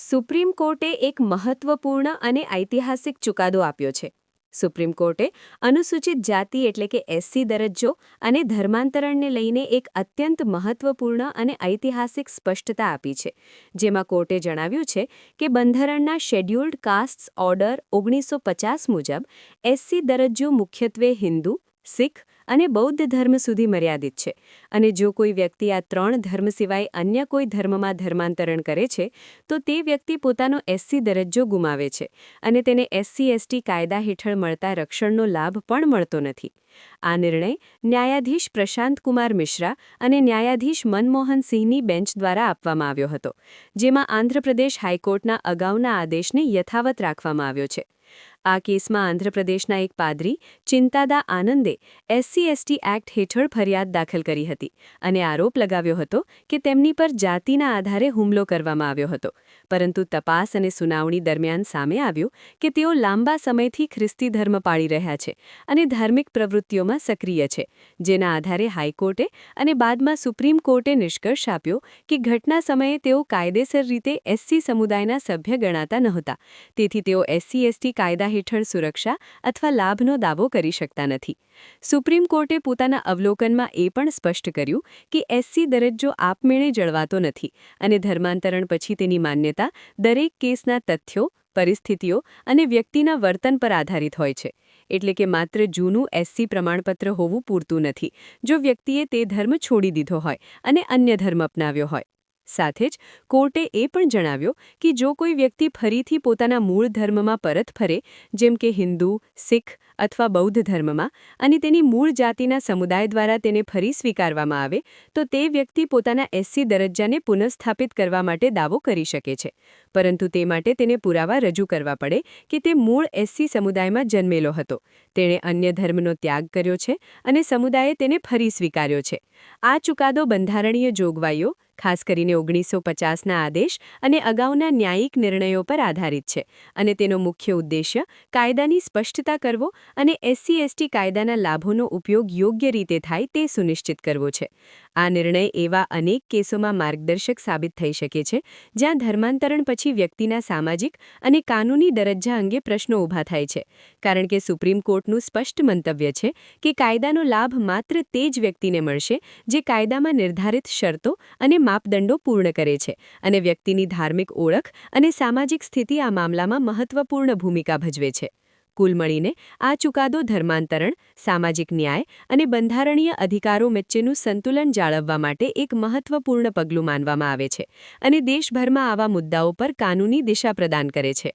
Supreme કોર્ટે એક મહત્વપૂર્ણ અને ઐતિહાસિક ચુકાદો આપ્યો છે. સુપ્રીમ કોર્ટે અનુસૂચિત જાતિ એટલે કે એસસી દરજ્જો અને ધર્માંતરણને લઈને એક અત્યંત મહત્વપૂર્ણ અને ઐતિહાસિક સ્પષ્ટતા આપી છે, જેમાં કોર્ટે જણાવ્યું છે કે બંધારણના શેડ્યુલ્ડ કાસ્ટ્સ ઓર્ડર 1950 મુજબ એસસી દરજ્જો મુખ્યત્વે હિન્દુ, શીખ અને બૌદ્ધ ધર્મ સુધી મર્યાદિત છે અને જો કોઈ વ્યક્તિ આ ત્રણ ધર્મ સિવાય અન્ય કોઈ ધર્મમાં ધર્માંતરણ કરે છે તો તે વ્યક્તિ પોતાનો એસસી દરજ્જો ગુમાવે છે અને તેને એસસી/એસટી કાયદા હેઠળ મળતા રક્ષણનો લાભ પણ મળતો નથી. આ નિર્ણય ન્યાયાધીશ પ્રશાંત કુમાર મિશ્રા અને ન્યાયાધીશ મનમોહન સિંહની બેન્ચ દ્વારા આપવામાં આવ્યો હતો, જેમાં આંધ્રપ્રદેશ હાઈકોર્ટના અગાઉના આદેશને યથાવત રાખવામાં આવ્યો છે. આ કેસમાં આંધ્રપ્રદેશના એક પાદરી ચિંતાદા આનંદે એસસી/એસટી એક્ટ હેઠળ ફરિયાદ દાખલ કરી હતી અને આરોપ લગાવ્યો હતો કે તેમની પર જાતિના આધારે હુમલો કરવામાં આવ્યો હતો, પરંતુ તપાસ અને સુનાવણી દરમિયાન સામે આવ્યું કે તેઓ લાંબા સમયથી ખ્રિસ્તી ધર્મ પાળી રહ્યા છે અને ધાર્મિક પ્રવૃત્તિઓમાં સક્રિય છે, જેના આધારે હાઈકોર્ટે અને બાદમાં સુપ્રીમ કોર્ટે નિષ્કર્ષ આપ્યો કે ઘટના સમયે તેઓ કાયદેસર રીતે એસસી સમુદાયના સભ્ય ગણાતા નહોતા, તેથી તેઓ એસસી/એસટી કાયદા હેઠળ સુરક્ષા અથવા લાભનો દાવો કરી શકતા નથી. સુપ્રીમ કોર્ટે પોતાના અવલોકનમાં એ પણ સ્પષ્ટ કર્યું કે એસસી દરજ્જો આપમેળે જળવાતો નથી અને ધર્માંતરણ પછી તેની માન્યતા દરેક કેસના તથ્યો, પરિસ્થિતિઓ અને વ્યક્તિના વર્તન પર આધારિત હોય છે. એટલે કે માત્ર જૂનું એસસી પ્રમાણપત્ર હોવું પૂરતું નથી જો વ્યક્તિએ તે ધર્મ છોડી દીધો હોય અને અન્ય ધર્મ અપનાવ્યો હોય. સાથે જ કોર્ટે એ પણ જણાવ્યું કે જો કોઈ વ્યક્તિ ફરીથી પોતાના મૂળ ધર્મમાં પરત ફરે, જેમ કે હિન્દુ, શીખ અથવા બૌદ્ધ ધર્મમાં, અને તેની મૂળ જાતિના સમુદાય દ્વારા તેને ફરી સ્વીકારવામાં આવે તો તે વ્યક્તિ પોતાના એસસી દરજ્જાને પુનઃસ્થાપિત કરવા માટે દાવો કરી શકે છે, પરંતુ તે માટે તેને પુરાવા રજૂ કરવા પડે કે તે મૂળ એસસી સમુદાયમાં જન્મેલો હતો, તેણે અન્ય ધર્મનો ત્યાગ કર્યો છે અને સમુદાયે તેને ફરી સ્વીકાર્યો છે. આ ચુકાદો બંધારણીય જોગવાઈઓ, ખાસ કરીને 1950ના આદેશ અને અગાઉના ન્યાયિક નિર્ણયો પર આધારિત છે અને તેનો મુખ્ય ઉદ્દેશ્ય કાયદાની સ્પષ્ટતા કરવો અને એસસી/એસટી કાયદાના લાભોનો ઉપયોગ યોગ્ય રીતે થાય તે સુનિશ્ચિત કરવો છે. આ નિર્ણય એવા અનેક કેસોમાં માર્ગદર્શક સાબિત થઈ શકે છે જ્યાં ધર્માંતરણ પછી વ્યક્તિના સામાજિક અને કાનૂની દરજ્જા અંગે પ્રશ્નો ઊભા થાય છે, કારણ કે સુપ્રીમ કોર્ટનું સ્પષ્ટ મંતવ્ય છે કે કાયદાનો લાભ માત્ર તે જ વ્યક્તિને મળશે જે કાયદામાં નિર્ધારિત શરતો અને માપદંડો પૂર્ણ કરે છે અને વ્યક્તિની ધાર્મિક ઓળખ અને સામાજિક સ્થિતિ આ મામલામાં મહત્વપૂર્ણ ભૂમિકા ભજવે છે. કુલ મળીને આ ચુકાદો ધર્માંતરણ, સામાજિક ન્યાય અને બંધારણીય અધિકારો વચ્ચેનું સંતુલન જાળવવા માટે એક મહત્વપૂર્ણ પગલું માનવામાં આવે છે અને દેશભરમાં આવા મુદ્દાઓ પર કાનૂની દિશા પ્રદાન કરે છે.